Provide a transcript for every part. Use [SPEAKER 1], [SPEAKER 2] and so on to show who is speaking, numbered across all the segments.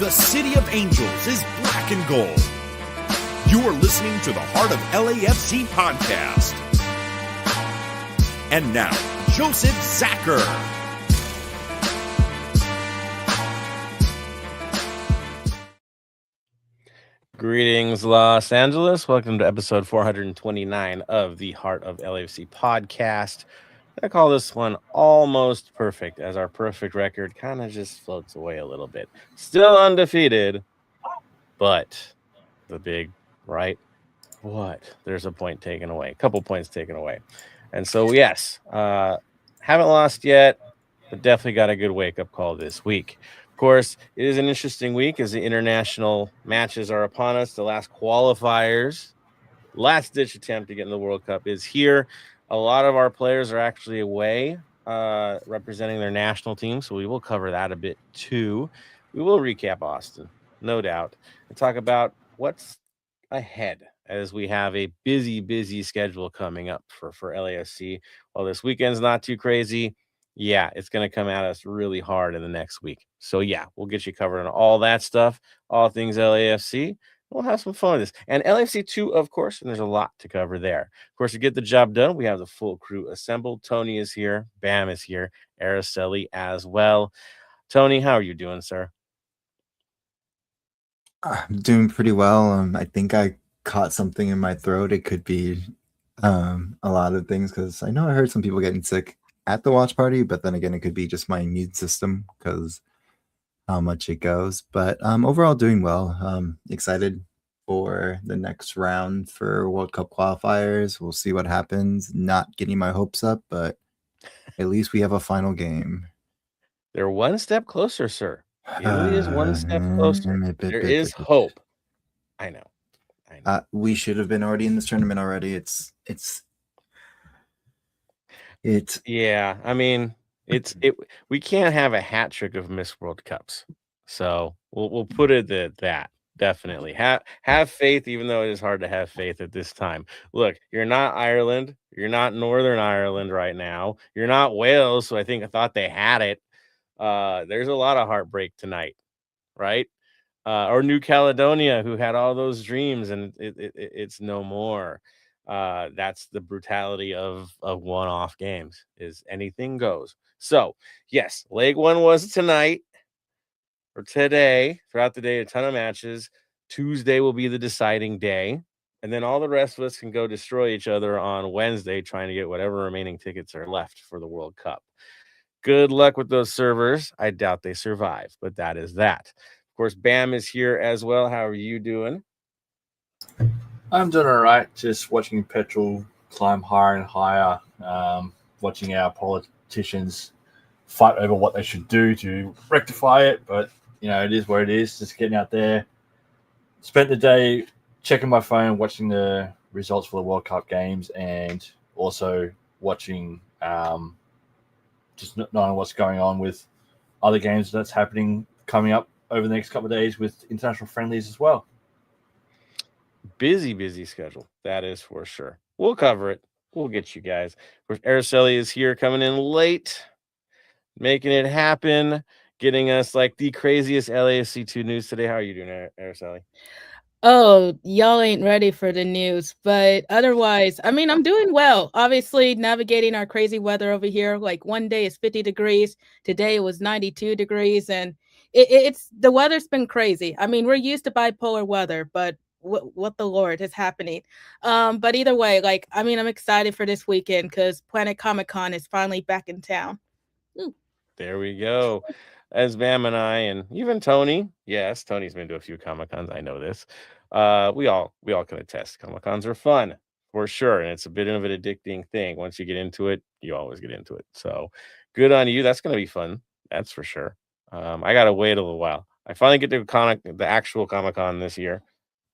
[SPEAKER 1] The City of Angels is black and gold. You are listening to the Heart of LAFC podcast. And now, Joseph Zacher.
[SPEAKER 2] Greetings, Los Angeles. Welcome to episode 429 of the Heart of LAFC podcast. I call this one almost perfect, as our perfect record kind of just floats away a little bit. Still undefeated, but the big, right? What? There's a point taken away, a couple points taken away. And so, yes, haven't lost yet, but definitely got a good wake-up call this week. Of course, it is an interesting week as the international matches are upon us. The last qualifiers, last-ditch attempt to get in the World Cup is here. A lot of our players are actually away representing their national team, so we will cover that a bit too. We will recap Austin, no doubt, and talk about what's ahead as we have a busy schedule coming up for LAFC. While this weekend's not too crazy, yeah, it's going to come at us really hard in the next week. So, yeah, we'll get you covered on all that stuff, all things LAFC. We'll have some fun with this. And LAFC 2, of course, and there's a lot to cover there. Of course, to get the job done, we have the full crew assembled. Tony is here. Bam is here. Araceli as well. Tony, how are you doing, sir?
[SPEAKER 3] I'm doing pretty well. I think I caught something in my throat. It could be a lot of things because I know I heard some people getting sick at the watch party, but then again, it could be just my immune system because how much it goes. But overall doing well. Excited for the next round for World Cup qualifiers. We'll see what happens. Not getting my hopes up, but at least we have a final game.
[SPEAKER 2] They're one step closer, sir. It really is one step closer. There is hope. I know.
[SPEAKER 3] We should have been already in this tournament already. It's
[SPEAKER 2] yeah. I mean, we can't have a hat trick of missed World Cups. So we'll put it at that. Definitely have faith, even though it is hard to have faith at this time. Look, you're not Ireland. You're not Northern Ireland right now. You're not Wales. So I thought they had it. There's a lot of heartbreak tonight, right? Or New Caledonia, who had all those dreams, and it's no more. That's the brutality of one-off games, is anything goes. So, yes, leg one was tonight or today. Throughout the day, a ton of matches. Tuesday will be the deciding day. And then all the rest of us can go destroy each other on Wednesday trying to get whatever remaining tickets are left for the World Cup. Good luck with those servers. I doubt they survive, but that is that. Of course, Bam is here as well. How are you doing?
[SPEAKER 4] I'm doing all right. Just watching petrol climb higher and higher, watching our politicians fight over what they should do to rectify it. But, it is what it is. Just getting out there. Spent the day checking my phone, watching the results for the World Cup games, and also watching just not knowing what's going on with other games that's happening coming up over the next couple of days with international friendlies as well.
[SPEAKER 2] Busy schedule. That is for sure. We'll cover it. We'll get you guys. Of course, Araceli is here coming in late, making it happen, getting us like the craziest LAFC 2 news today. How are you doing, Araceli?
[SPEAKER 5] Oh, y'all ain't ready for the news, but otherwise, I'm doing well. Obviously, navigating our crazy weather over here. Like one day it's 50 degrees. Today it was 92 degrees, and it's the weather's been crazy. We're used to bipolar weather, but what the Lord is happening. But either way, I'm excited for this weekend because Planet Comic-Con is finally back in town.
[SPEAKER 2] There we go. As Bam and I, and even Tony, yes, Tony's been to a few Comic-Cons. I know this. We all can attest. Comic-Cons are fun for sure, and it's a bit of an addicting thing. Once you get into it, you always get into it. So good on you. That's going to be fun. That's for sure. I got to wait a little while. I finally get to the actual Comic-Con this year,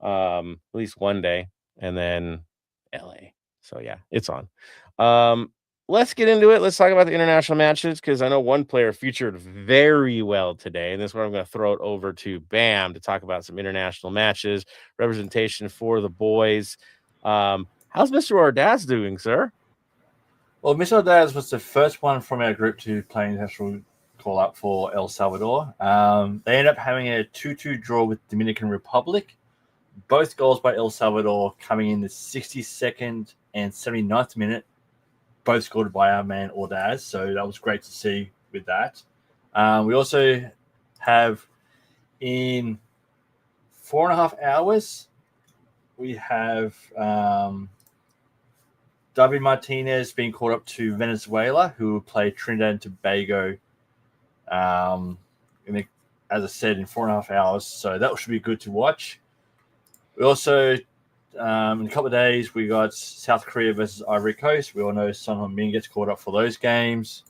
[SPEAKER 2] at least one day, and then LA. So yeah, it's on. Let's get into it. Let's talk about the international matches because I know one player featured very well today, and this is where I'm going to throw it over to Bam to talk about some international matches, representation for the boys. How's Mr. Ordaz doing, sir?
[SPEAKER 4] Well, Mr. Ordaz was the first one from our group to play international call up for El Salvador. They ended up having a 2-2 draw with Dominican Republic. Both goals by El Salvador coming in the 62nd and 79th minute, both scored by our man Ordaz. So that was great to see with that. We also have in 4.5 hours, we have David Martinez being called up to Venezuela, who will play Trinidad and Tobago, as I said, in 4.5 hours. So that should be good to watch. We also, in a couple of days, we got South Korea versus Ivory Coast. We all know Son Heung-min gets called up for those games.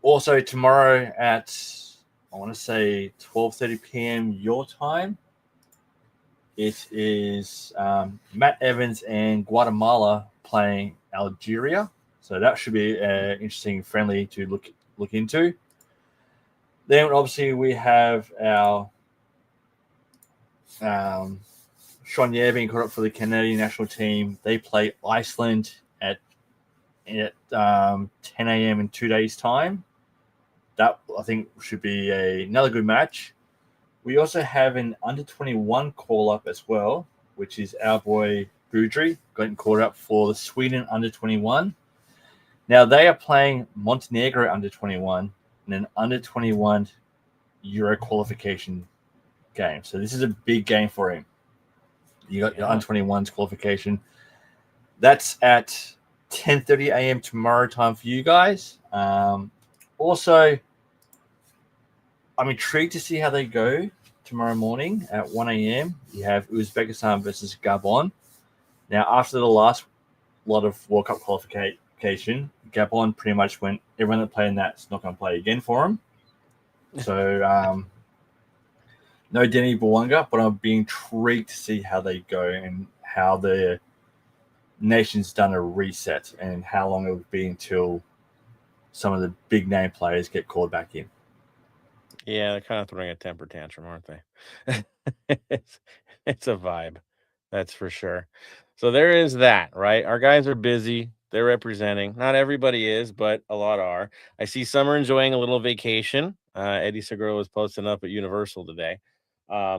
[SPEAKER 4] Also, tomorrow at, I want to say, 12:30 p.m. your time, it is Matt Evans and Guatemala playing Algeria. So that should be interesting, friendly to look into. Then, obviously, we have our Sean Yeh being called up for the Canadian national team. They play Iceland at 10 a.m. in 2 days' time. That, I think, should be another good match. We also have an under-21 call-up as well, which is our boy Boudry getting called up for the Sweden under-21. Now, they are playing Montenegro under-21 in an under-21 Euro qualification game. So this is a big game for him. You got your under-21s qualification. That's at 10:30 a.m. tomorrow time for you guys. Also, I'm intrigued to see how they go tomorrow morning at 1 a.m. You have Uzbekistan versus Gabon. Now, after the last lot of World Cup qualification, Gabon pretty much went, everyone that played in that's not going to play again for them. So, no Denny Bouanga, but I'm being intrigued to see how they go and how the nation's done a reset and how long it would be until some of the big name players get called back in.
[SPEAKER 2] Yeah, they're kind of throwing a temper tantrum, aren't they? it's a vibe, that's for sure. So there is that, right? Our guys are busy. They're representing. Not everybody is, but a lot are. I see some are enjoying a little vacation. Eddie Segura was posting up at Universal today,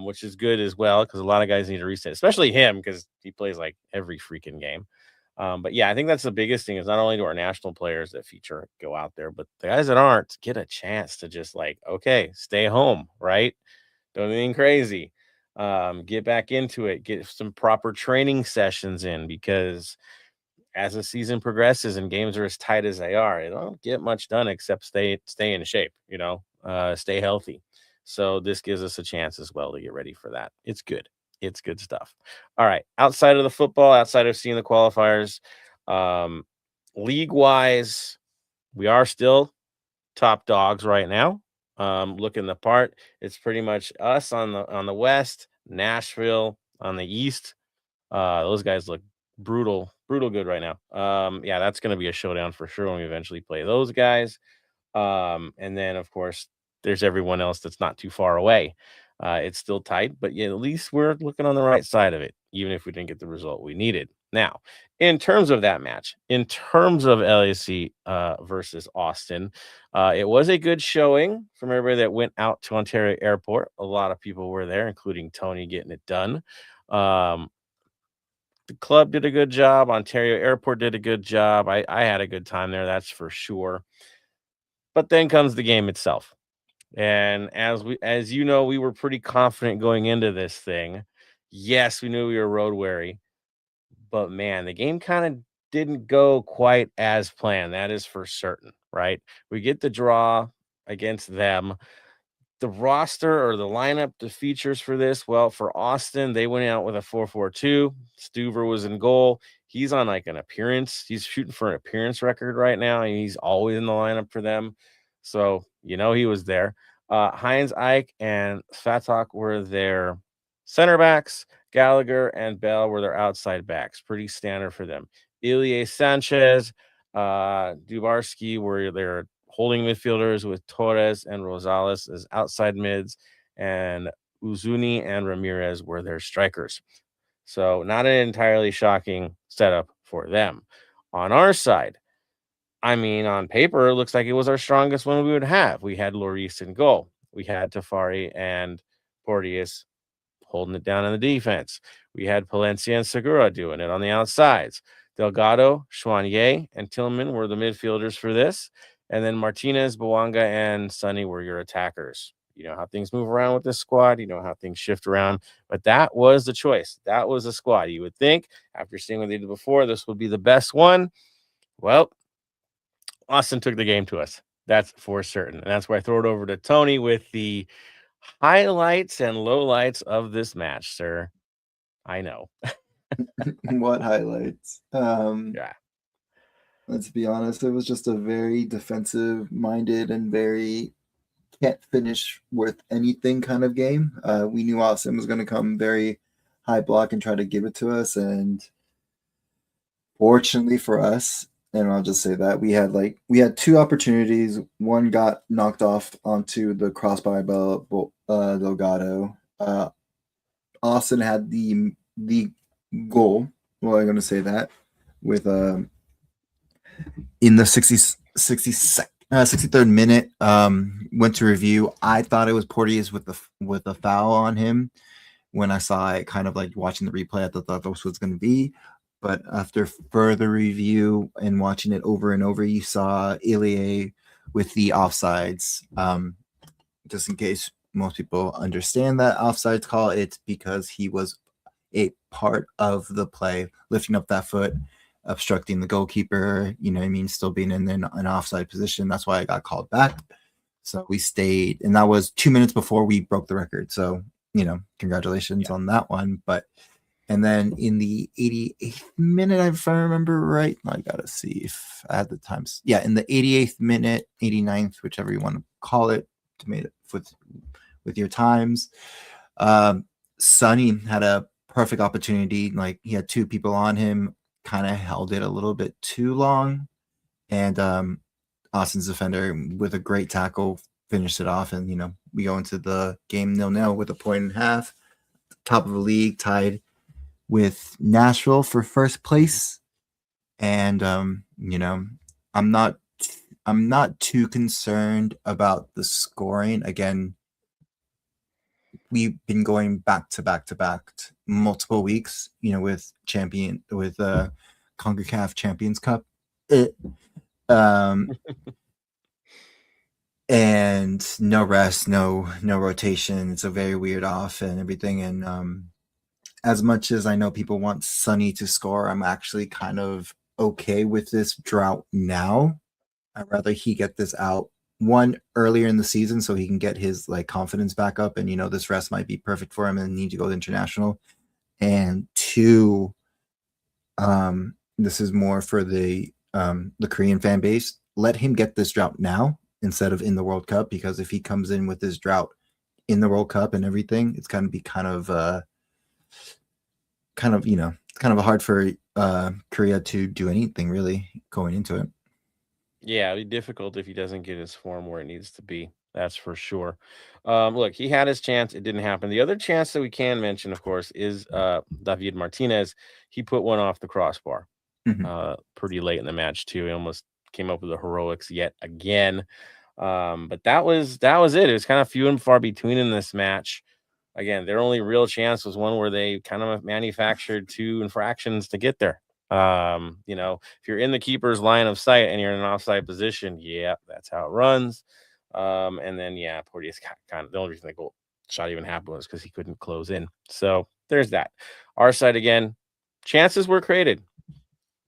[SPEAKER 2] which is good as well because a lot of guys need to reset, especially him because he plays like every freaking game. But yeah, I think that's the biggest thing is not only do our national players that feature go out there, but the guys that aren't get a chance to just like, okay, stay home, right? Don't do anything crazy. Get back into it, get some proper training sessions in because as the season progresses and games are as tight as they are, it don't get much done except stay in shape, stay healthy. So this gives us a chance as well to get ready for that. It's good. It's good stuff. All right. Outside of the football, outside of seeing the qualifiers, league wise, we are still top dogs right now. Looking the part, it's pretty much us on the west, Nashville on the east. Those guys look brutal good right now. Yeah, that's going to be a showdown for sure when we eventually play those guys. And then of course there's everyone else that's not too far away. It's still tight, but yeah, at least we're looking on the right side of it, even if we didn't get the result we needed. Now, in terms of that match, in terms of LAC versus Austin, it was a good showing from everybody that went out to Ontario Airport. A lot of people were there, including Tony getting it done. The club did a good job. Ontario Airport did a good job. I had a good time there, that's for sure. But then comes the game itself. And as you know, we were pretty confident going into this thing. Yes, we knew we were road weary. But man, the game kind of didn't go quite as planned. That is for certain, right? We get the draw against them. The roster or the lineup, the features for this, well, for Austin, they went out with a 4-4-2. Stuver was in goal. He's on like an appearance. He's shooting for an appearance record right now. And he's always in the lineup for them. So, he was there. Heinz, Ike, and Fatak were their center backs. Gallagher and Bell were their outside backs. Pretty standard for them. Ilie Sanchez, Dubarski were their holding midfielders with Torres and Rosales as outside mids, and Uzuni and Ramirez were their strikers. So not an entirely shocking setup for them. On our side, I mean, on paper, it looks like it was our strongest one we would have. We had Lloris in goal. We had Tafari and Porteous holding it down in the defense. We had Palencia and Segura doing it on the outsides. Delgado, Schwanier, and Tillman were the midfielders for this. And then Martinez, Bawanga, and Sonny were your attackers. You know how things move around with this squad. You know how things shift around. But that was the choice. That was the squad. You would think, after seeing what they did before, this would be the best one. Well, Austin took the game to us. That's for certain. And that's why I throw it over to Tony with the highlights and lowlights of this match, sir. I know.
[SPEAKER 3] What highlights?
[SPEAKER 2] Yeah.
[SPEAKER 3] Let's be honest, it was just a very defensive minded and very can't finish worth anything kind of game. We knew Austin was going to come very high block and try to give it to us. And fortunately for us, and I'll just say that we had two opportunities. One got knocked off onto the crossbar by Delgado. Austin had the goal. Well, I'm going to say that with in the 63rd minute. Went to review. I thought it was Porteous with a foul on him. When I saw it, kind of like watching the replay, I thought this was going to be. But after further review and watching it over and over, you saw Ilie with the offsides. Just in case most people understand that offsides call, it's because he was a part of the play, lifting up that foot, obstructing the goalkeeper, you know what I mean, still being in an offside position. That's why I got called back. So we stayed, and that was 2 minutes before we broke the record. So, you know, congratulations on that one. And then in the 88th minute, if I remember right, I got to see if I had the times. Yeah, in the 88th minute, 89th, whichever you want to call it, to make it with your times. Sonny had a perfect opportunity. Like, he had two people on him, kind of held it a little bit too long. And Austin's defender, with a great tackle, finished it off. And, you know, we go into the game 0-0 with a point and a half. Top of the league, tied with Nashville for first place. And you know, I'm not too concerned about the scoring. Again, we've been going back to back multiple weeks, you know, with CONCACAF Champions Cup. And no rest, no rotation. It's a very weird off and everything. And as much as I know people want Sonny to score, I'm actually kind of okay with this drought now. I'd rather he get this out one earlier in the season so he can get his like confidence back up, and you know, this rest might be perfect for him and need to go to international. And two, this is more for the Korean fan base. Let him get this drought now instead of in the World Cup, because if he comes in with this drought in the World Cup and everything, it's going to be kind of you know, it's kind of hard for Korea to do anything really going into it.
[SPEAKER 2] Yeah, it'd be difficult if he doesn't get his form where it needs to be. That's for sure. Look, he had his chance. It didn't happen. The other chance that we can mention, of course, is David Martinez. He put one off the crossbar pretty late in the match, too. He almost came up with the heroics yet again. But that was it. It was kind of few and far between in this match. Again, their only real chance was one where they kind of manufactured two infractions to get there. You know, if you're in the keeper's line of sight and you're in an offside position, yeah, that's how it runs. And then, yeah, Porteous kind of, the only reason the goal shot even happened was because he couldn't close in. So there's that. Our side, again, chances were created.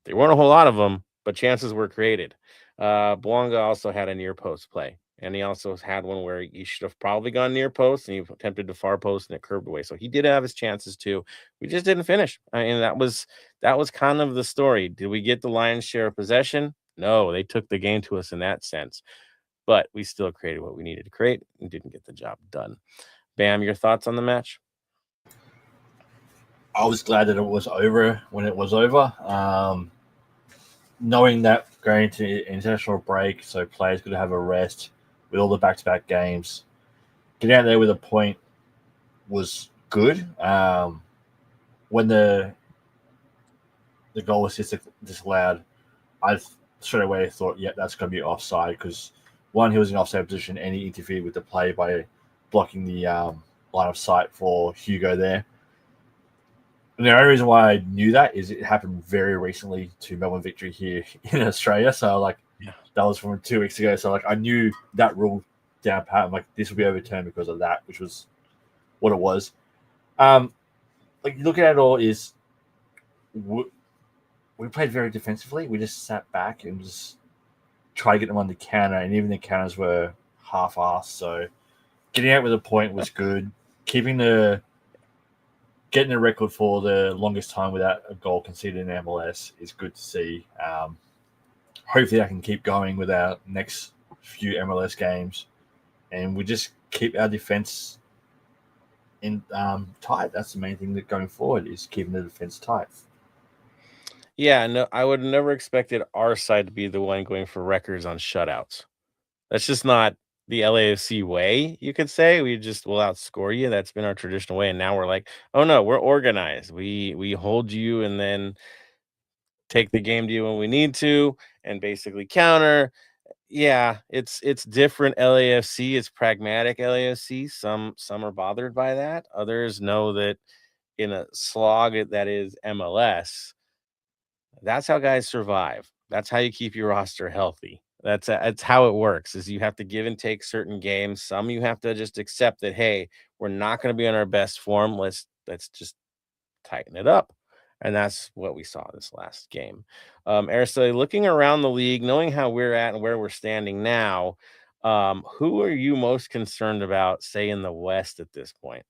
[SPEAKER 2] There weren't a whole lot of them, but chances were created. Bwanga also had a near post play. And he also had one where he should have probably gone near post, and he attempted to far post, and it curved away. So he did have his chances too. We just didn't finish. I mean, that was kind of the story. Did we get the lion's share of possession? No, they took the game to us in that sense. But we still created what we needed to create and didn't get the job done. Bam, your thoughts on the match?
[SPEAKER 4] I was glad that it was over when it was over. Knowing that going to international break, so players could have a rest with all the back-to-back games. Getting out there with a point was good. When the goal was disallowed, I straight away thought, yeah, that's going to be offside because one, he was in offside position and he interfered with the play by blocking the line of sight for Hugo there. And the only reason why I knew that is it happened very recently to Melbourne Victory here in Australia. So that was from 2 weeks ago. So I knew that rule down pat. I'm like, this will be overturned because of that, which was what it was. Looking at it all is we played very defensively. We just sat back and just tried to get them on the counter, and even the counters were half-assed. So getting out with a point was good. Getting the record for the longest time without a goal conceded in MLS is good to see. Hopefully I can keep going with our next few MLS games, and we just keep our defense in tight. That's the main thing that going forward is keeping the defense tight.
[SPEAKER 2] Yeah, no, I would have never expected our side to be the one going for records on shutouts. That's just not the LAFC way, you could say. We just will outscore you. That's been our traditional way. And now we're like, oh no, we're organized. We hold you and then take the game to you when we need to and basically counter. Yeah, it's different LAFC. It's pragmatic LAFC. Some are bothered by that. Others know that in a slog that is MLS, that's how guys survive. That's how you keep your roster healthy. That's how it works. Is you have to give and take certain games. Some you have to just accept that, hey, we're not going to be on our best form. Let's just tighten it up. And that's what we saw this last game. Araceli, looking around the league, knowing how we're at and where we're standing now, who are you most concerned about, say, in the West at this point?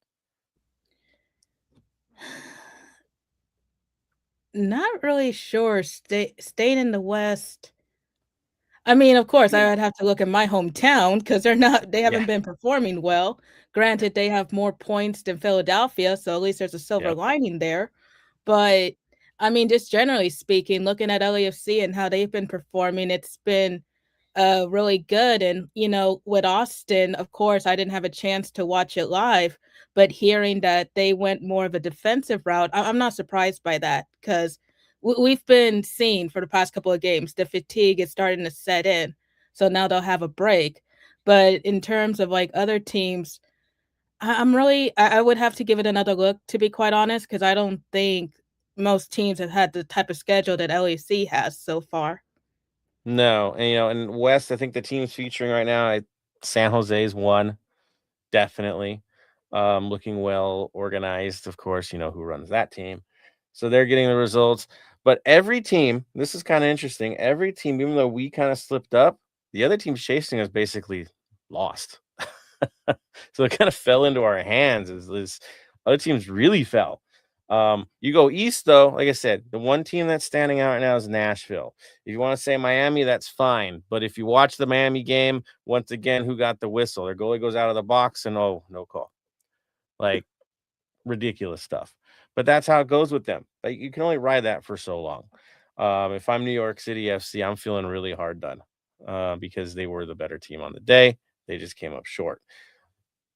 [SPEAKER 5] Not really sure. Staying in the West. I mean, of course, I would have to look at my hometown because they haven't been performing well. Granted, they have more points than Philadelphia, so at least there's a silver lining there. But I mean, just generally speaking, looking at LAFC and how they've been performing, it's been really good. And, with Austin, of course, I didn't have a chance to watch it live, but hearing that they went more of a defensive route, I'm not surprised by that because we've been seeing for the past couple of games, the fatigue is starting to set in. So now they'll have a break. But in terms of other teams, I would have to give it another look, to be quite honest, because I don't think most teams have had the type of schedule that LAC has so far.
[SPEAKER 2] No, and in West, I think the teams featuring right now, San Jose's one, definitely. Looking well organized, of course, who runs that team. So they're getting the results. But every team, this is kind of interesting. Every team, even though we kind of slipped up, the other teams chasing us basically lost. So it kind of fell into our hands as this other teams really fell. You go east, though, like I said, the one team that's standing out right now is Nashville. If you want to say Miami, that's fine. But if you watch the Miami game, once again, who got the whistle? Their goalie goes out of the box and no call. Ridiculous stuff. But that's how it goes with them. You can only ride that for so long. If I'm New York City FC, I'm feeling really hard done because they were the better team on the day. They just came up short.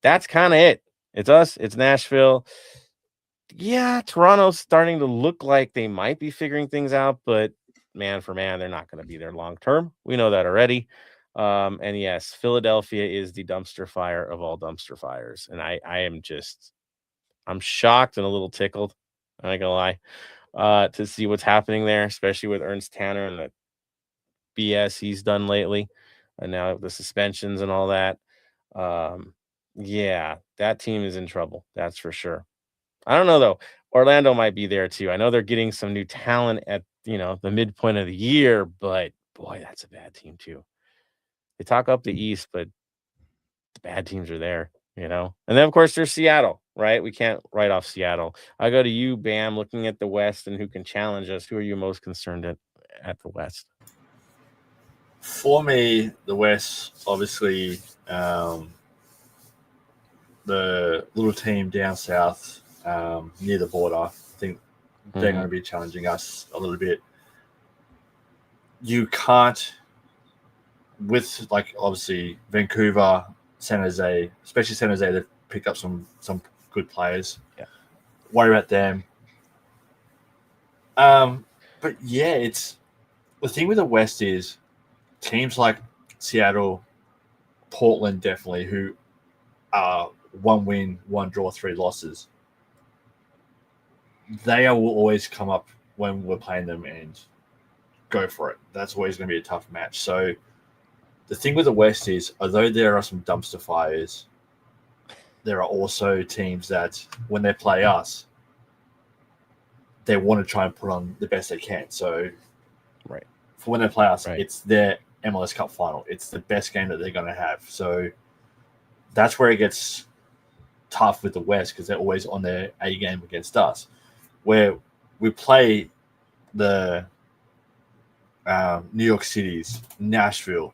[SPEAKER 2] That's kind of it. It's us. It's Nashville. Yeah, Toronto's starting to look like they might be figuring things out, but man for man, they're not going to be there long term. We know that already. And yes, Philadelphia is the dumpster fire of all dumpster fires. And I'm shocked and a little tickled. I'm not going to lie, to see what's happening there, especially with Ernst Tanner and the BS he's done lately. And now the suspensions and all that. Yeah, that team is in trouble. That's for sure. I don't know, though. Orlando might be there, too. I know they're getting some new talent at, the midpoint of the year, but, boy, that's a bad team, too. They talk up the East, but the bad teams are there, And then, of course, there's Seattle, right? We can't write off Seattle. I go to you, Bam, looking at the West and who can challenge us. Who are you most concerned at the West?
[SPEAKER 4] For me, the West, obviously, the little team down south near the border, I think they're going to be challenging us a little bit. You can't, with obviously Vancouver, San Jose, especially San Jose, they've picked up some good players.
[SPEAKER 2] Yeah.
[SPEAKER 4] Worry about them. But yeah, it's the thing with the West is teams like Seattle, Portland, definitely, who are 1 win, 1 draw, 3 losses. They will always come up when we're playing them and go for it. That's always going to be a tough match. So the thing with the West is, although there are some dumpster fires, there are also teams that, when they play us, they want to try and put on the best they can. So
[SPEAKER 2] Right.
[SPEAKER 4] for when they play us,
[SPEAKER 2] Right.
[SPEAKER 4] it's their MLS Cup final. It's the best game that they're going to have. So that's where it gets tough with the West, because they're always on their A game against us. Where we play the New York City's, Nashville,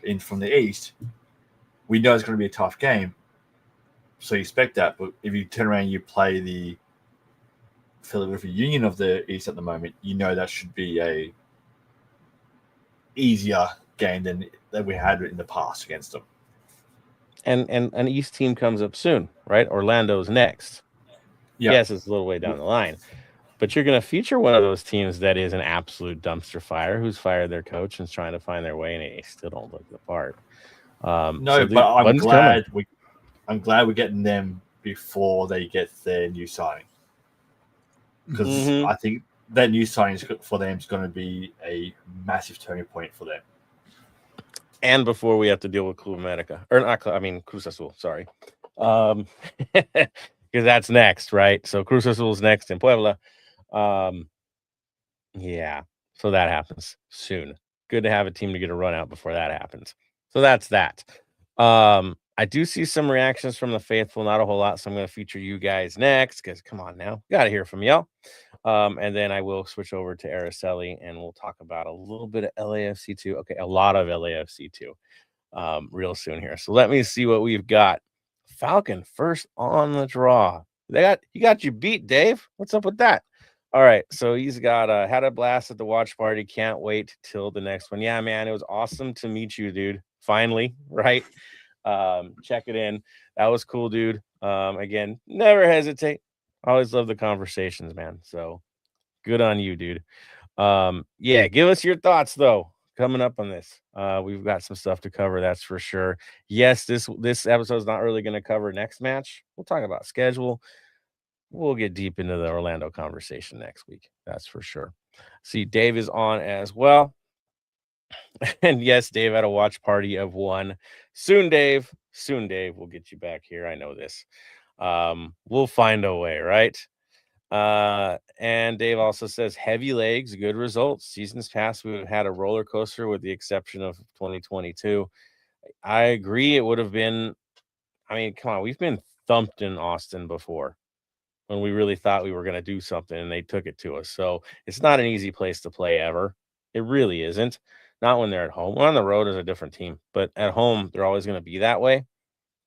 [SPEAKER 4] in from the East, we know it's going to be a tough game. So you expect that. But if you turn around and you play the Philadelphia Union of the East at the moment, you know that should be a easier game than we had in the past against them.
[SPEAKER 2] And an East team comes up soon, right? Orlando's next.
[SPEAKER 4] Yeah.
[SPEAKER 2] Yes, it's a little way down the line. But you're going to feature one of those teams that is an absolute dumpster fire, who's fired their coach and is trying to find their way, and they still don't look the part.
[SPEAKER 4] But I'm glad we're getting them before they get their new signing, because I think that new signing for them is going to be a massive turning point for them.
[SPEAKER 2] And before we have to deal with Club America, or not, Cruz Azul, sorry, because that's next, right? So Cruz Azul's next in Puebla. Yeah, so that happens soon. Good to have a team to get a run out before that happens. So that's that. I do see some reactions from the faithful, not a whole lot, so I'm going to feature you guys next, because come on now, got to hear from y'all. And then I will switch over to Araceli, and we'll talk about a little bit of LAFC 2. Okay, a lot of LAFC 2 real soon here. So let me see what we've got. Falcon first on the draw. He got you beat, Dave. What's up with that? All right, so he's got had a blast at the watch party. Can't wait till the next one. Yeah, man, it was awesome to meet you, dude. Finally, right? Check it in. That was cool, dude. Again, never hesitate. Always love the conversations, man. So good on you, dude. Yeah, give us your thoughts though. Coming up on this, we've got some stuff to cover. That's for sure. Yes, this episode is not really going to cover next match. We'll talk about schedule. We'll get deep into the Orlando conversation next week. That's for sure. See, Dave is on as well. And yes, Dave had a watch party of 1. Soon, Dave. We'll get you back here. I know this. We'll find a way, right? And Dave also says heavy legs, good results. Seasons past, we've had a roller coaster with the exception of 2022. I agree. It would have been, come on, we've been thumped in Austin before when we really thought we were going to do something and they took it to us. So it's not an easy place to play ever. It really isn't. Not when they're at home. When on the road is a different team, but at home, they're always going to be that way.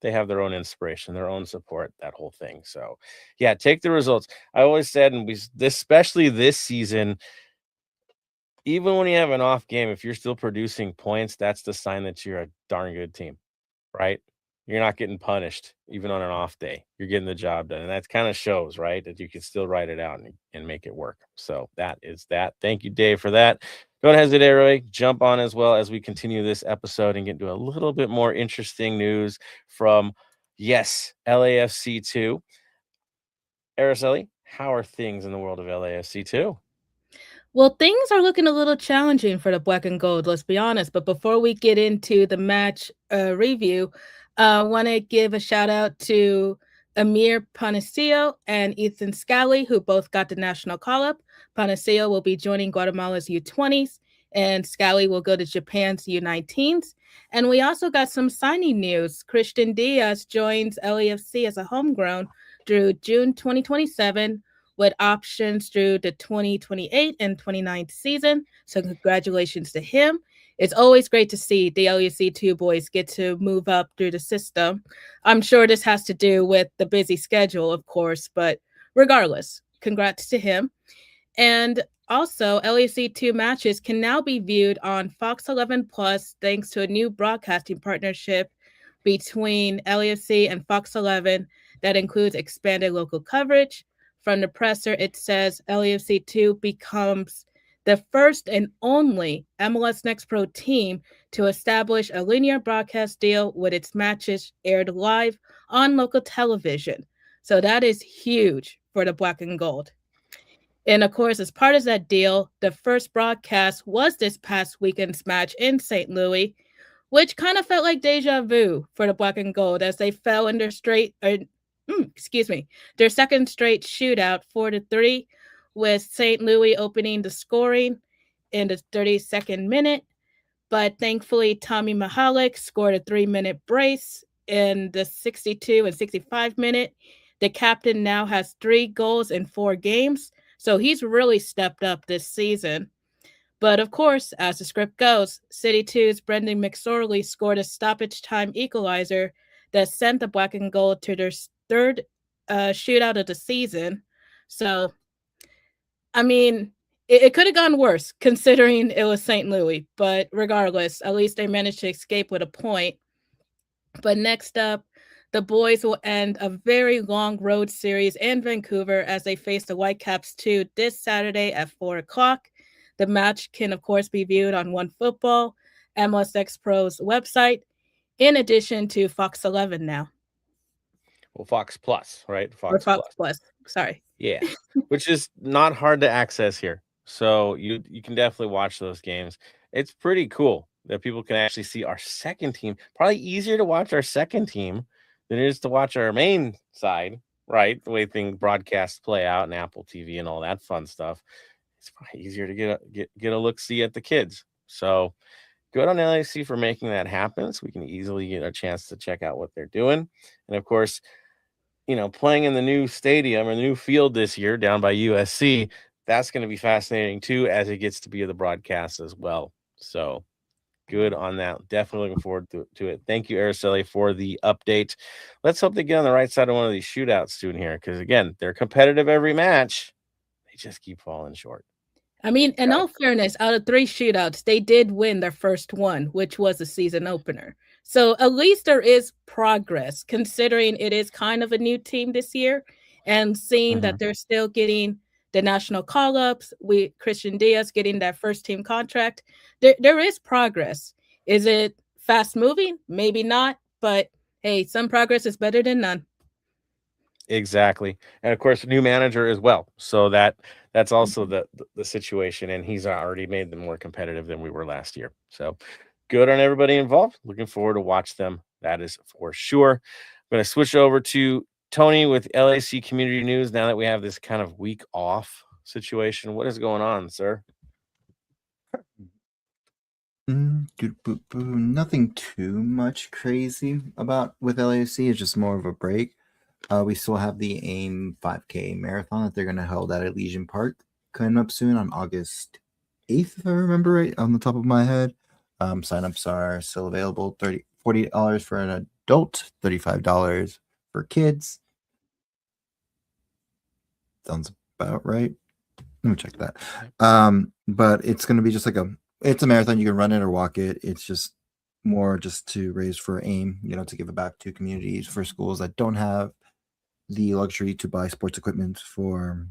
[SPEAKER 2] They have their own inspiration, their own support, that whole thing. So, yeah, take the results. I always said, and especially this season, even when you have an off game, if you're still producing points, that's the sign that you're a darn good team, right? You're not getting punished even on an off day. You're getting the job done. And that kind of shows, right, that you can still write it out and make it work. So that is that. Thank you, Dave, for that. Don't hesitate, Roy. Jump on as well as we continue this episode and get into a little bit more interesting news from, yes, LAFC 2. Araceli, how are things in the world of LAFC 2?
[SPEAKER 5] Well, things are looking a little challenging for the black and gold, let's be honest. But before we get into the match review, I want to give a shout out to Amir Panacio and Ethan Scally, who both got the national call-up. Panacio will be joining Guatemala's U20s, and Scally will go to Japan's U19s. And we also got some signing news. Christian Diaz joins LAFC as a homegrown through June 2027, with options through the 2028 and 29 season. So congratulations to him. It's always great to see the LAFC2 boys get to move up through the system. I'm sure this has to do with the busy schedule, of course, but regardless, congrats to him. And also, LAFC2 matches can now be viewed on Fox 11 Plus thanks to a new broadcasting partnership between LAFC and Fox 11 that includes expanded local coverage. From the presser, it says LAFC2 becomes the first and only MLS Next Pro team to establish a linear broadcast deal with its matches aired live on local television. So that is huge for the Black and Gold. And of course, as part of that deal, the first broadcast was this past weekend's match in St. Louis, which kind of felt like deja vu for the Black and Gold as they fell in their their second straight shootout 4-3, with St. Louis opening the scoring in the 32nd minute. But thankfully, Tommy Mihalik scored a 3-minute brace in the 62 and 65 minute. The captain now has 3 goals in 4 games, so he's really stepped up this season. But of course, as the script goes, City 2's Brendan McSorley scored a stoppage time equalizer that sent the Black and Gold to their third shootout of the season. So, I mean, it could have gone worse considering it was St. Louis. But regardless, at least they managed to escape with a point. But next up, the boys will end a very long road series in Vancouver as they face the Whitecaps 2 this Saturday at 4 o'clock. The match can, of course, be viewed on OneFootball, MLS Next Pro's website, in addition to Fox 11 now.
[SPEAKER 2] Well, Fox Plus, right?
[SPEAKER 5] Fox Plus. Sorry.
[SPEAKER 2] Yeah, which is not hard to access here. So you can definitely watch those games. It's pretty cool that people can actually see our second team. Probably easier to watch our second team than it is to watch our main side, right? The way things broadcasts play out and Apple TV and all that fun stuff. It's probably easier to get a look-see at the kids. So good on LAFC for making that happen, so we can easily get a chance to check out what they're doing. And of course, playing in the new stadium or the new field this year down by USC, that's going to be fascinating too, as it gets to be the broadcast as well. So good on that. Definitely looking forward to it. Thank you, Araceli, for the update. Let's hope they get on the right side of one of these shootouts soon here, because again, they're competitive every match. They just keep falling short.
[SPEAKER 5] I mean, in all fairness, out of 3 shootouts, they did win their first one, which was the season opener. So at least there is progress, considering it is kind of a new team this year, and seeing that they're still getting the national call-ups, Christian Diaz getting that first team contract. There is progress. Is it fast-moving? Maybe not, but hey, some progress is better than none.
[SPEAKER 2] Exactly. And of course, new manager as well. So that's also the situation. And he's already made them more competitive than we were last year. So good on everybody involved. Looking forward to watch them. That is for sure. I'm going to switch over to Tony with LAC Community News now that we have this kind of week off situation. What is going on, sir?
[SPEAKER 3] Nothing too much crazy about with LAC. It's just more of a break. We still have the AIM 5K marathon that they're going to hold at Elysian Park coming up soon on August 8th, if I remember right on the top of my head. Signups are still available. $40 for an adult, $35 for kids. Sounds about right. Let me check that. But it's going to be just like it's a marathon. You can run it or walk it. It's just more just to raise for AIM, to give it back to communities, for schools that don't have the luxury to buy sports equipment for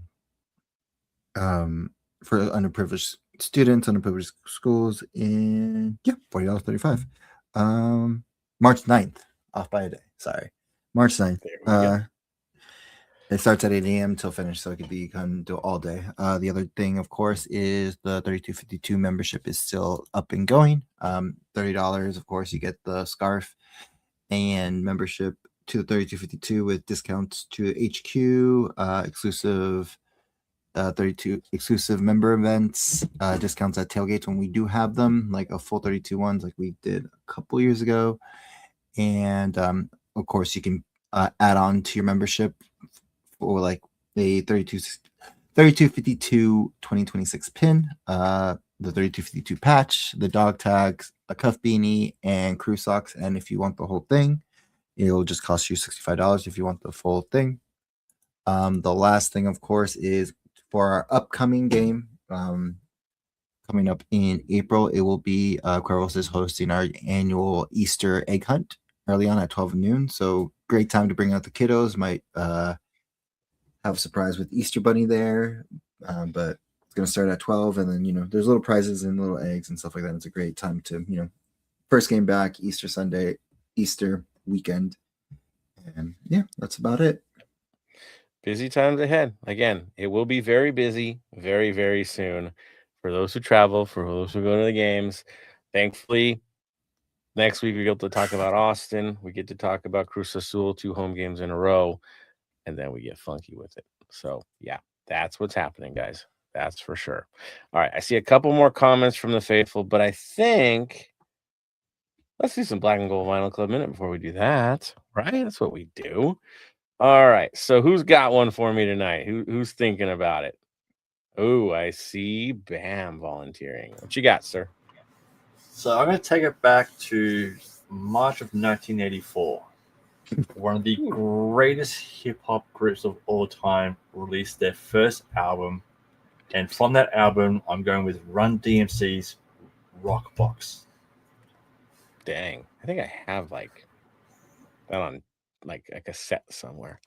[SPEAKER 3] underprivileged students, underprivileged schools. In $40.35. March 9th, off by a day. Sorry, March 9th. It starts at 8 a.m. till finish, so it could be do all day. The other thing, of course, is the 3252 membership is still up and going. $30, of course, you get the scarf and membership to the 3252 with discounts to HQ, exclusive 32 exclusive member events, discounts at tailgates when we do have them, like a full 32 ones like we did a couple years ago. And of course, you can add on to your membership for like the 3252 2026 pin, the 3252 patch, the dog tags, a cuff beanie, and crew socks. And if you want the whole thing, it'll just cost you $65 if you want the full thing. The last thing, of course, is for our upcoming game coming up in April. It will be Cuervos is hosting our annual Easter egg hunt early on at 12 noon. So great time to bring out the kiddos. Might have a surprise with Easter Bunny there. But It's going to start at 12, and then there's little prizes and little eggs and stuff like that. It's a great time to first game back, Easter Sunday, Easter weekend, and yeah, that's about it.
[SPEAKER 2] Busy times ahead. Again, it will be very busy, very, very soon for those who travel, for those who go to the games. Thankfully, next week we get to talk about Austin. We get to talk about Cruz Azul, 2 home games in a row, and then we get funky with it. So, yeah, that's what's happening, guys. That's for sure. All right, I see a couple more comments from the faithful, but I think let's do some Black and Gold Vinyl Club Minute before we do that, right? That's what we do. All right, so who's got one for me tonight? Who's thinking about it? Oh, I see Bam volunteering. What you got, sir?
[SPEAKER 4] So I'm going to take it back to March of 1984. One of the greatest hip-hop groups of all time released their first album. And from that album, I'm going with Run DMC's Rock Box.
[SPEAKER 2] Dang, I think I have that on a cassette somewhere.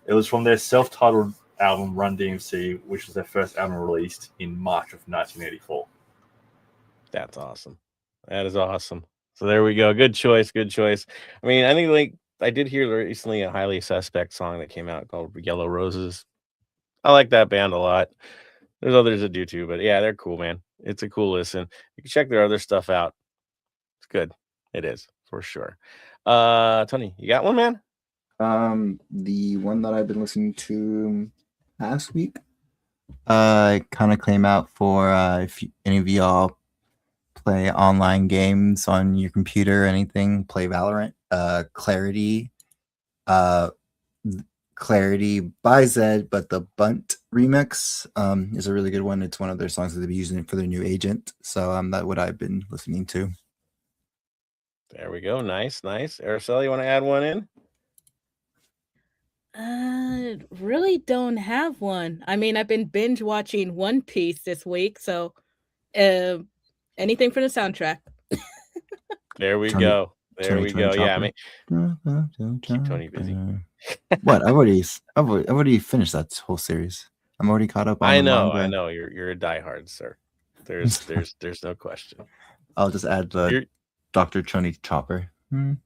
[SPEAKER 4] It was from their self-titled album Run DMC, which was their first album released in March of 1984.
[SPEAKER 2] That's awesome. That is awesome. So there we go. Good choice. Good choice. I mean, I think I did hear recently a Highly Suspect song that came out called Yellow Roses. I like that band a lot. There's others that do too, but yeah, they're cool, man. It's a cool listen. You can check their other stuff out. It's good. It is for sure. Tony, you got one, man?
[SPEAKER 3] The one that I've been listening to last week, kind of came out for if any of y'all play online games on your computer or anything, play Valorant. Clarity by Zed, but the Bunt remix is a really good one. It's one of their songs that they've been using for their new Agent. So that's what I've been listening to.
[SPEAKER 2] There we go. Nice. Araceli, you want to add one in?
[SPEAKER 5] Really don't have one. I mean, I've been binge watching One Piece this week, so anything from the soundtrack.
[SPEAKER 2] There we go. There we go. Yeah, I mean, keep Tony busy.
[SPEAKER 3] What? I've already finished that whole series. I'm already caught up on
[SPEAKER 2] I
[SPEAKER 3] the manga.
[SPEAKER 2] I know. You're a diehard, sir. There's no question.
[SPEAKER 3] I'll just add the Dr. Choni Chopper.
[SPEAKER 2] He's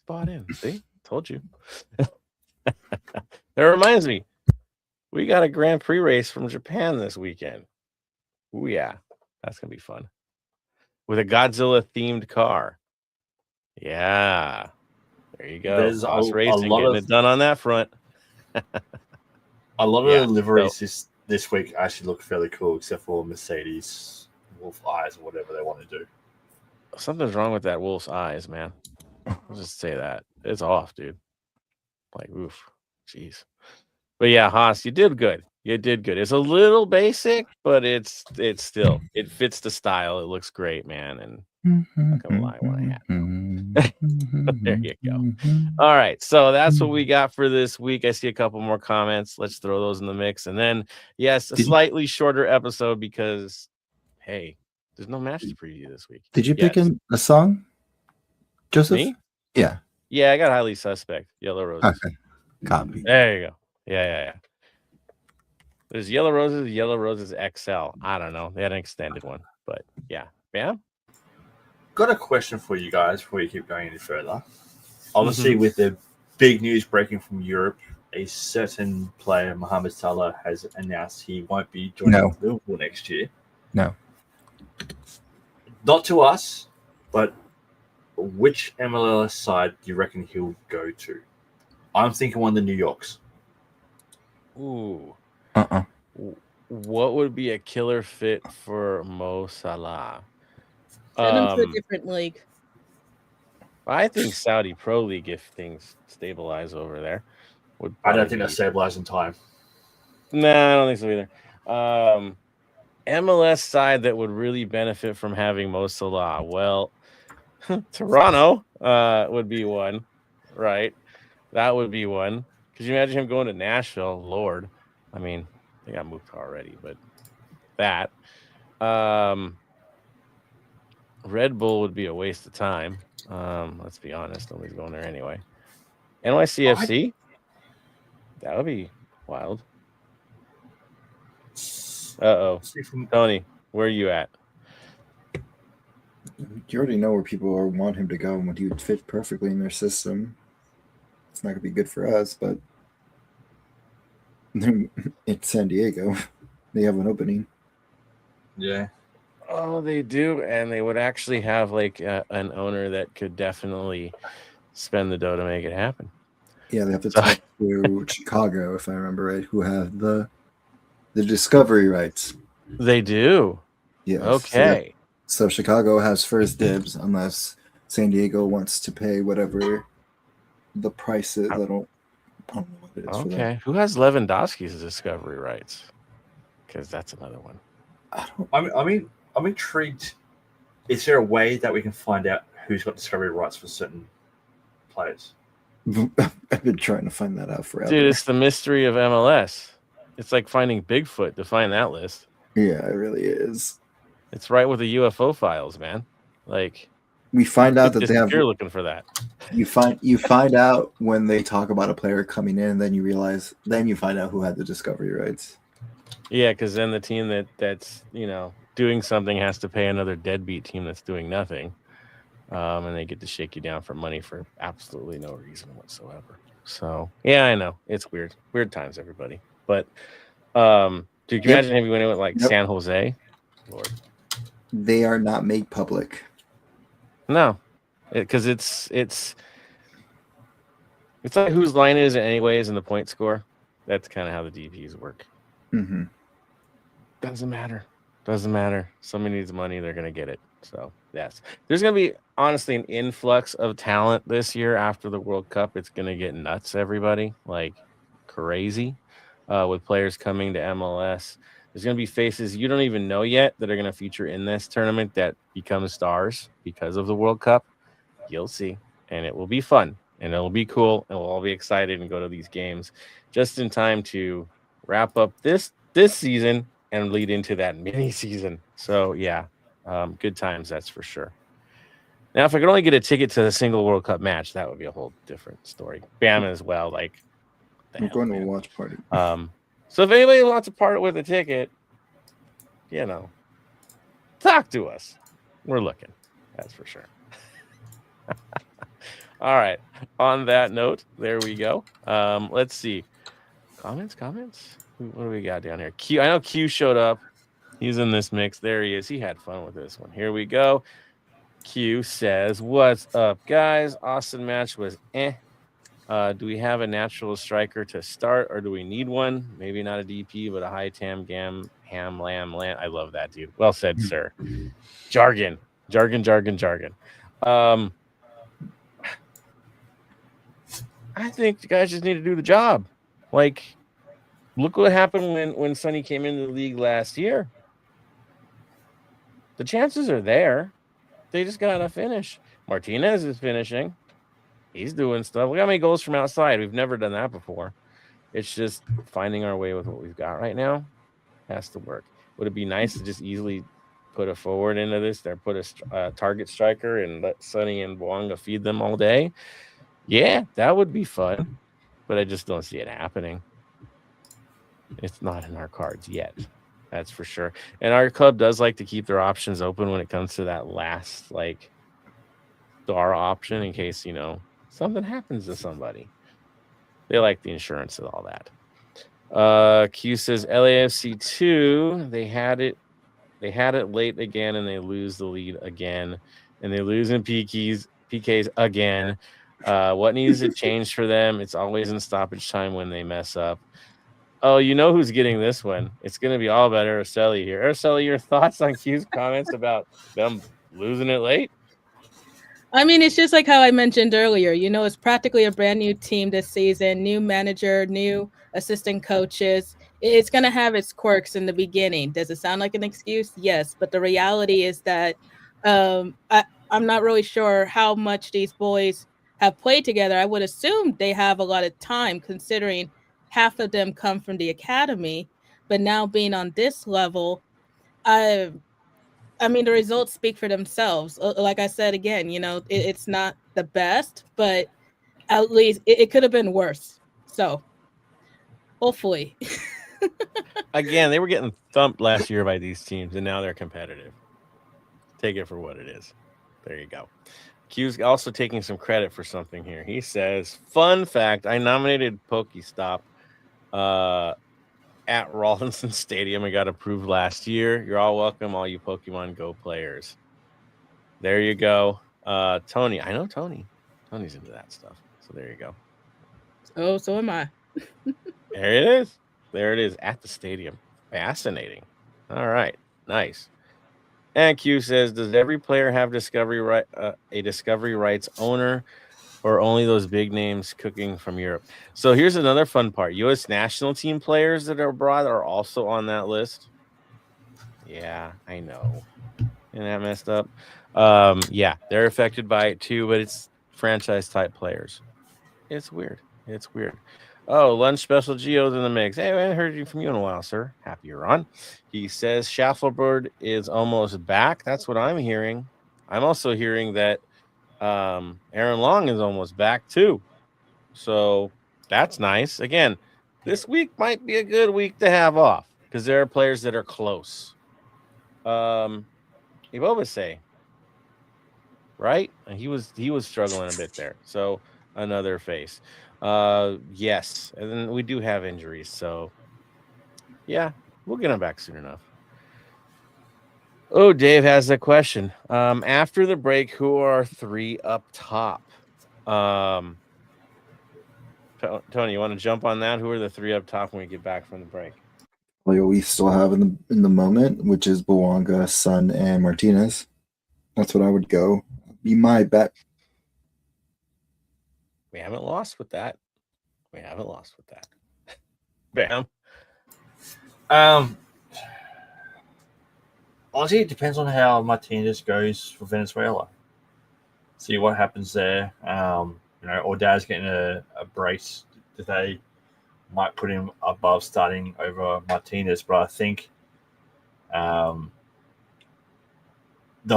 [SPEAKER 2] bought in. See? Told you. That reminds me. We got a Grand Prix race from Japan this weekend. Ooh, yeah. That's going to be fun. With a Godzilla-themed car. Yeah. There you go.
[SPEAKER 4] There's
[SPEAKER 2] Boss
[SPEAKER 4] a
[SPEAKER 2] Racing
[SPEAKER 4] lot
[SPEAKER 2] getting
[SPEAKER 4] of
[SPEAKER 2] it done on that front.
[SPEAKER 4] A lot of the liveries this week actually look fairly cool, except for Mercedes Wolf Eyes or whatever they want to do.
[SPEAKER 2] Something's wrong with that wolf's eyes, man. I'll just say that. It's off, dude. Like, oof. Jeez. But yeah, Haas, you did good. It's a little basic, but it's still, it fits the style. It looks great, man. And I'm not gonna lie, I want to have There you go. All right, so that's what we got for this week. I see a couple more comments. Let's throw those in the mix, and then yes, a slightly shorter episode because hey, there's no match to preview this week.
[SPEAKER 3] Did you pick a song, Joseph?
[SPEAKER 2] Me?
[SPEAKER 3] Yeah,
[SPEAKER 2] I got Highly Suspect, Yellow Roses.
[SPEAKER 3] Okay, copy.
[SPEAKER 2] There you go. Yeah. There's Yellow Roses XL. I don't know. They had an extended one, but yeah. Bam.
[SPEAKER 4] Got a question for you guys before you keep going any further. Obviously, with the big news breaking from Europe, a certain player, Mohamed Salah, has announced he won't be joining Liverpool next year.
[SPEAKER 3] No.
[SPEAKER 4] Not to us, but which MLS side do you reckon he'll go to? I'm thinking one of the New Yorks.
[SPEAKER 2] Ooh. What would be a killer fit for Mo Salah?
[SPEAKER 5] Send him to a different league.
[SPEAKER 2] I think Saudi Pro League, if things stabilize over there.
[SPEAKER 4] I don't think they'll stabilize in time.
[SPEAKER 2] Nah, I don't think so either. MLS side that would really benefit from having Mo Salah. Well, Toronto would be one, right? That would be one. Could you imagine him going to Nashville? Lord. I mean, they got moved already, but that. Red Bull would be a waste of time. Let's be honest. Nobody's going there anyway. NYCFC? That would be wild. Tony, where are you at?
[SPEAKER 3] You already know where people want him to go and what he would fit perfectly in their system. It's not going to be good for us, but it's San Diego. They have an opening.
[SPEAKER 4] Yeah.
[SPEAKER 2] Oh, they do, and they would actually have like an owner that could definitely spend the dough to make it happen.
[SPEAKER 3] Yeah, they have to talk to Chicago, if I remember right, who have the discovery rights.
[SPEAKER 2] They do.
[SPEAKER 3] Yes.
[SPEAKER 2] Okay.
[SPEAKER 3] So Chicago has first dibs unless San Diego wants to pay whatever the price is. I don't know what it is for them.
[SPEAKER 2] Okay. Who has Lewandowski's discovery rights? Because that's another one.
[SPEAKER 4] I'm intrigued. Is there a way that we can find out who's got discovery rights for certain players?
[SPEAKER 3] I've been trying to find that out forever.
[SPEAKER 2] Dude, it's the mystery of MLS. It's like finding Bigfoot to find that list.
[SPEAKER 3] Yeah, it really is.
[SPEAKER 2] It's right with the UFO files, man. Like
[SPEAKER 3] we find out that they have.
[SPEAKER 2] You're looking for that.
[SPEAKER 3] You find out when they talk about a player coming in, and then you find out who had the discovery rights.
[SPEAKER 2] Yeah, because then the team that's doing something has to pay another deadbeat team that's doing nothing, and they get to shake you down for money for absolutely no reason whatsoever. So yeah, I know it's weird times, everybody. But dude, can you imagine if you went in with like San Jose? Lord.
[SPEAKER 3] They are not made public.
[SPEAKER 2] No, because it's like whose line is it anyways in the point score. That's kind of how the DPs work.
[SPEAKER 3] Mm-hmm.
[SPEAKER 2] Doesn't matter. Somebody needs money, they're gonna get it. So yes, there's gonna be honestly an influx of talent this year after the World Cup. It's gonna get nuts, everybody, like crazy, with players coming to MLS. There's going to be faces you don't even know yet that are going to feature in this tournament that become stars because of the World Cup. You'll see. And it will be fun. And it'll be cool. And we'll all be excited and go to these games just in time to wrap up this season and lead into that mini season. So, yeah, good times, that's for sure. Now, if I could only get a ticket to a single World Cup match, that would be a whole different story. Bama as well. Like,
[SPEAKER 3] we're going to a watch party.
[SPEAKER 2] So if anybody wants to part with a ticket, talk to us. We're looking. That's for sure. All right. On that note, there we go. Let's see. Comments? What do we got down here? Q. I know Q showed up. He's in this mix. There he is. He had fun with this one. Here we go. Q says, "What's up, guys? Austin match was do we have a natural striker to start, or do we need one? Maybe not a DP, but a high tam gam ham lamb land." I love that, dude. Well said, sir. Jargon. I think you guys just need to do the job. Like, look what happened when Sonny came into the league last year. The chances are there. They just gotta finish. Martinez is finishing. He's doing stuff. Look how many goals from outside. We've never done that before. It's just finding our way with what we've got right now. Has to work. Would it be nice to just easily put a forward into this? Or put a target striker and let Sonny and Bwanga feed them all day? Yeah, that would be fun. But I just don't see it happening. It's not in our cards yet. That's for sure. And our club does like to keep their options open when it comes to that last, star option in case, something happens to somebody. They like the insurance and all that. Q says LAFC 2, they had it late again, and they lose the lead again, and they lose in PKs again. What needs to change for them? It's always in stoppage time when they mess up. Oh, you know who's getting this one? It's going to be all about Araceli here. Araceli, your thoughts on Q's comments about them losing it late?
[SPEAKER 5] I mean, it's just like how I mentioned earlier. It's practically a brand new team this season, new manager, new assistant coaches. It's going to have its quirks in the beginning. Does it sound like an excuse? Yes. But the reality is that I'm not really sure how much these boys have played together. I would assume they have a lot of time, considering half of them come from the academy. But now being on this level, I mean, the results speak for themselves. Like I said, again, it's not the best, but at least it could have been worse. So Hopefully.
[SPEAKER 2] Again, they were getting thumped last year by these teams, and now they're competitive. Take it for what it is. There you go. Q's also taking some credit for something here. He says, fun fact, I nominated Pokestop at Rawlinson Stadium and got approved last year. You're all welcome, all you Pokemon Go players. There you go. Tony, I know Tony. Tony's into that stuff. So there you go.
[SPEAKER 5] Oh, so am I.
[SPEAKER 2] There it is. There it is at the stadium. Fascinating. All right. Nice. And Q says, does every player have a discovery rights owner, or only those big names cooking from Europe? So here's another fun part. U.S. national team players that are abroad are also on that list. Yeah, I know. And that messed up. Yeah, they're affected by it too, but it's franchise type players. It's weird. It's weird. Oh, lunch special Geo's in the mix. Hey, I haven't heard from you in a while, sir. Happy you're on. He says Shuffleboard is almost back. That's what I'm hearing. I'm also hearing that Aaron Long is almost back too. So that's nice. Again, this week might be a good week to have off because there are players that are close. Ibobase, right? And he was struggling a bit there. So another face. Yes, and then we do have injuries, so yeah, we'll get him back soon enough. Oh, Dave has a question. After the break, who are three up top? Tony, you want to jump on that? Who are the three up top when we get back from the break?
[SPEAKER 3] Well, we still have in the moment, which is Bouanga, Sun, and Martinez. That's what I would go. Be my bet.
[SPEAKER 2] We haven't lost with that. Bam.
[SPEAKER 4] Honestly, it depends on how Martinez goes for Venezuela. See what happens there. Ordaz getting a brace today might put him above starting over Martinez, but I think they'll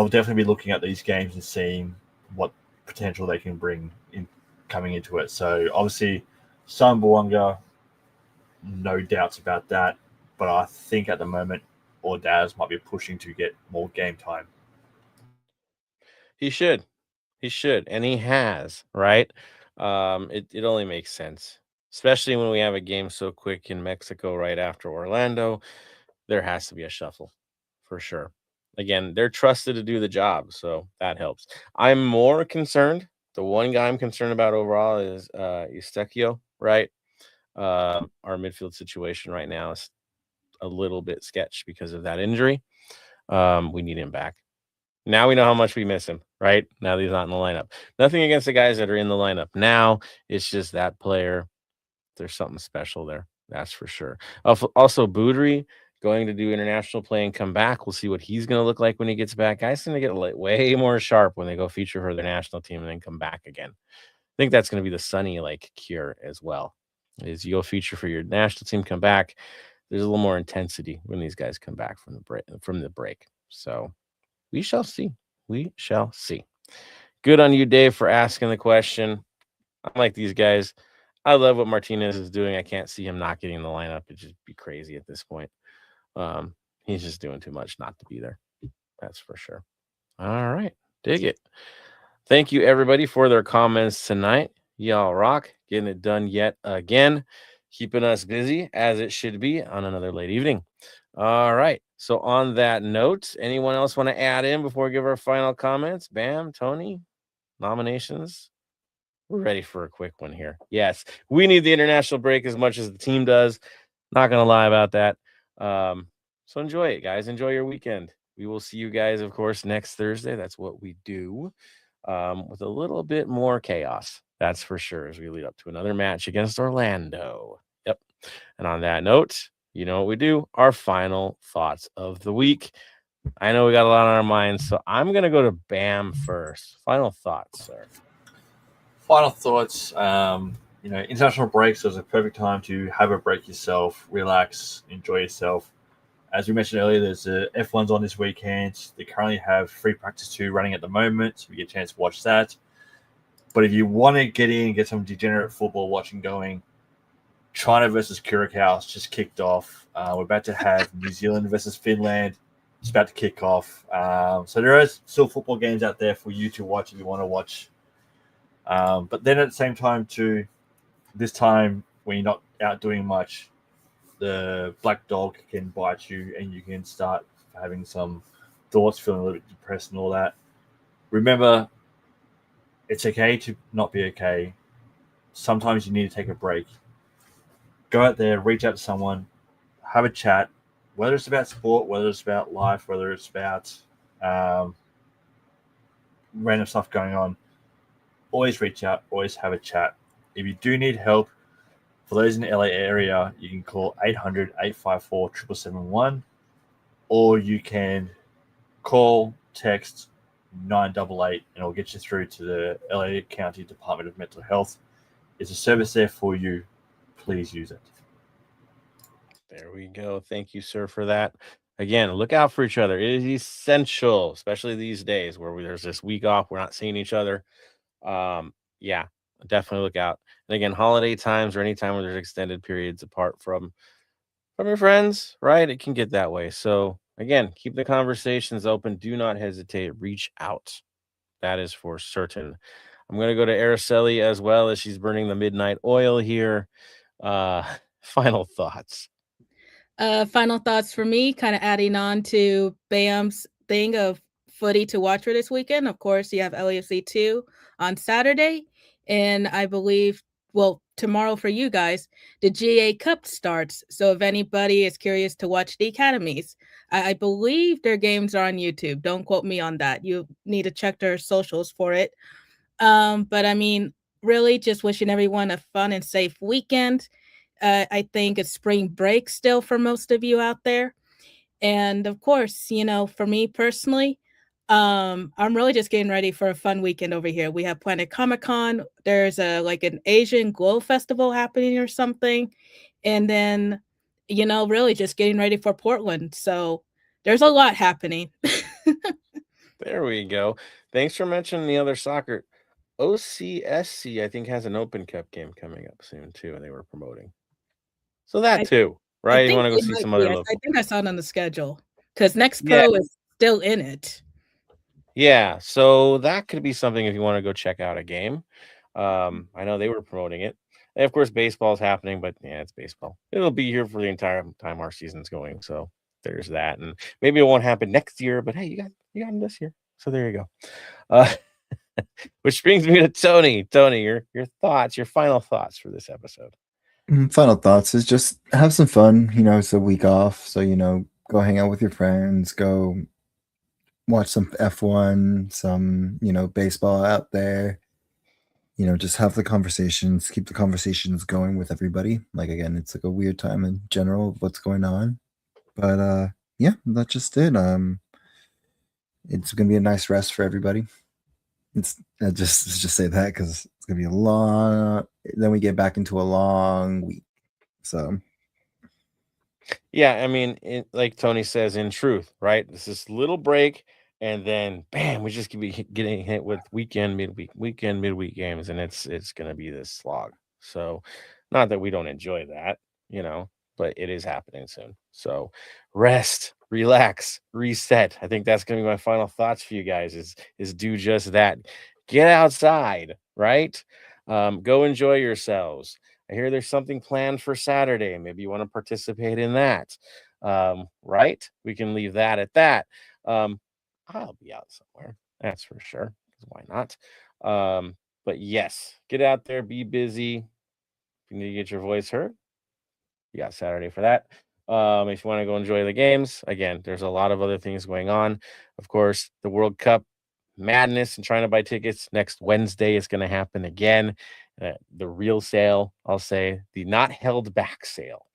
[SPEAKER 4] definitely be looking at these games and seeing what potential they can bring in coming into it. So obviously, Sun Bouanga, no doubts about that. But I think at the moment, Ordaz might be pushing to get more game time.
[SPEAKER 2] He should, and he has, right? It only makes sense, especially when we have a game so quick in Mexico right after Orlando. There has to be a shuffle for sure. Again, they're trusted to do the job, so that helps. I'm more concerned. The one guy I'm concerned about overall is Eustachio, right? Our midfield situation right now is a little bit sketch because of that injury. We need him back. Now we know how much we miss him, right? Now that he's not in the lineup. Nothing against the guys that are in the lineup now. It's just that player. There's something special there. That's for sure. Also, Boudry going to do international play and come back. We'll see what he's going to look like when he gets back. Guys going to get way more sharp when they go feature for their national team and then come back again. I think that's going to be the Sunny cure as well. Is you go feature for your national team, come back. There's a little more intensity when these guys come back from the break. So we shall see. Good on you, Dave, for asking the question. I like these guys. I love what Martinez is doing. I can't see him not getting in the lineup. It'd just be crazy at this point. He's just doing too much not to be there. That's for sure. All right. Dig it. Thank you, everybody, for their comments tonight. Y'all rock. Getting it done yet again. Keeping us busy, as it should be, on another late evening. All right. So on that note, anyone else want to add in before we give our final comments? Bam, Tony, nominations. We're ready for a quick one here. Yes, we need the international break as much as the team does. Not going to lie about that. So enjoy it, guys. Enjoy your weekend. We will see you guys, of course, next Thursday. That's what we do, with a little bit more chaos. That's for sure, as we lead up to another match against Orlando. Yep. And on that note, you know what we do? Our final thoughts of the week. I know we got a lot on our minds, so I'm going to go to Bam first. Final thoughts, sir.
[SPEAKER 4] Final thoughts. International breaks is a perfect time to have a break yourself, relax, enjoy yourself. As we mentioned earlier, there's F1's on this weekend. They currently have free practice 2 running at the moment, so you get a chance to watch that. But if you want to get in and get some degenerate football watching going, China versus Curacao just kicked off. We're about to have New Zealand versus Finland. It's about to kick off. So there are still football games out there for you to watch if you want to watch. But then at the same time, too, this time when you're not out doing much, the black dog can bite you and you can start having some thoughts, feeling a little bit depressed and all that. Remember, it's okay to not be okay. Sometimes you need to take a break. Go out there, reach out to someone, have a chat, whether it's about sport, whether it's about life, whether it's about random stuff going on. Always reach out, always have a chat. If you do need help, for those in the LA area, you can call 800-854-7771, or you can call, text 988, and it'll get you through to the LA County Department of Mental Health. It's a service there for you. Please use it.
[SPEAKER 2] There we go. Thank you, sir, for that. Again, look out for each other. It is essential, especially these days where there's this week off. We're not seeing each other. Yeah, definitely look out. And again, holiday times or any time where there's extended periods apart from your friends, right? It can get that way. So again, keep the conversations open. Do not hesitate. Reach out. That is for certain. I'm going to go to Araceli as well as she's burning the midnight oil here. Final thoughts.
[SPEAKER 5] Final thoughts for me, kind of adding on to Bam's thing of footy to watch for this weekend. Of course, you have LAFC 2 on Saturday. And I believe, well, tomorrow for you guys, the GA Cup starts. So if anybody is curious to watch the academies, I believe their games are on YouTube. Don't quote me on that. You need to check their socials for it. But I mean, really just wishing everyone a fun and safe weekend. I think it's spring break still for most of you out there. And of course, you know, for me personally, I'm really just getting ready for a fun weekend over here. We have Planet Comic-Con. There's like an Asian Glow Festival happening or something. And then, you know, really just getting ready for Portland. So there's a lot happening.
[SPEAKER 2] There we go. Thanks for mentioning the other soccer. OCSC, I think, has an Open Cup game coming up soon, too, and they were promoting. So that, too,
[SPEAKER 5] I
[SPEAKER 2] right? You
[SPEAKER 5] think
[SPEAKER 2] want to go
[SPEAKER 5] they
[SPEAKER 2] see
[SPEAKER 5] might
[SPEAKER 2] some
[SPEAKER 5] be.
[SPEAKER 2] other
[SPEAKER 5] I
[SPEAKER 2] local.
[SPEAKER 5] think I saw it on the schedule because Next
[SPEAKER 2] Yeah.
[SPEAKER 5] Pro is still in it.
[SPEAKER 2] Yeah, so that could be something if you want to go check out a game. I know they were promoting it. And of course, baseball's happening, but yeah, it's baseball. It'll be here for the entire time our season's going. So there's that. And maybe it won't happen next year, but hey, you got them this year. So there you go. Which brings me to Tony. Tony, your thoughts, your final thoughts for this episode.
[SPEAKER 3] Final thoughts is just have some fun. You know, it's a week off, so go hang out with your friends, go watch some F1, some baseball out there. Just have the conversations, keep the conversations going with everybody. Like again, it's like a weird time in general of what's going on, but yeah, that's just it. It's gonna be a nice rest for everybody. Let's just say that because it's gonna be a long. Then we get back into a long week. So
[SPEAKER 2] yeah, I mean, like Tony says, in truth, right? This is little break, and then bam, we just be getting hit with weekend, midweek games, and it's gonna be this slog. So, not that we don't enjoy that, but it is happening soon. So, rest, relax, reset. I think that's gonna be my final thoughts for you guys. Is do just that. Get outside, right? Go enjoy yourselves. I hear there's something planned for Saturday. Maybe you want to participate in that. Right? We can leave that at that. I'll be out somewhere. That's for sure. Why not? But yes, get out there, be busy. If you need to get your voice heard, you got Saturday for that. If you want to go enjoy the games, again, there's a lot of other things going on. Of course, the World Cup madness and trying to buy tickets next Wednesday is going to happen again. The real sale, I'll say, the not held back sale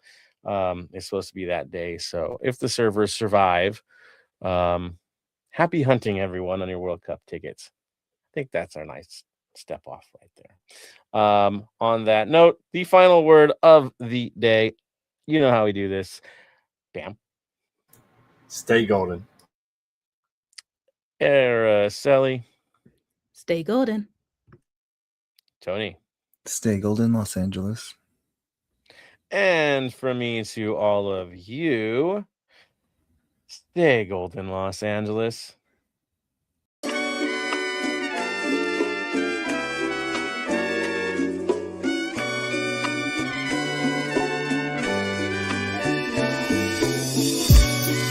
[SPEAKER 2] is supposed to be that day. So if the servers survive, happy hunting everyone on your World Cup tickets. I think that's our nice step off right there. On that note, the final word of the day. You know how we do this. Bam.
[SPEAKER 4] Stay golden.
[SPEAKER 2] Araceli.
[SPEAKER 5] Stay golden.
[SPEAKER 2] Tony.
[SPEAKER 3] Stay golden, Los Angeles.
[SPEAKER 2] And from me to all of you, stay golden, Los Angeles.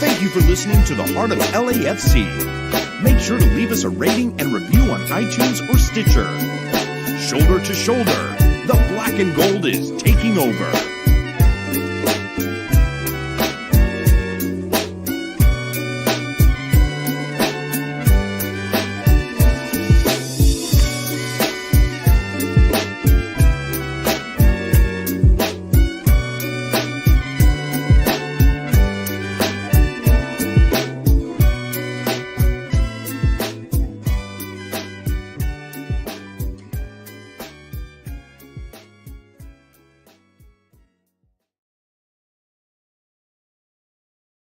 [SPEAKER 1] Thank you for listening to the Heart of LAFC. Make sure to leave us a rating and review on iTunes or Stitcher. Shoulder to shoulder, the black and gold is taking over.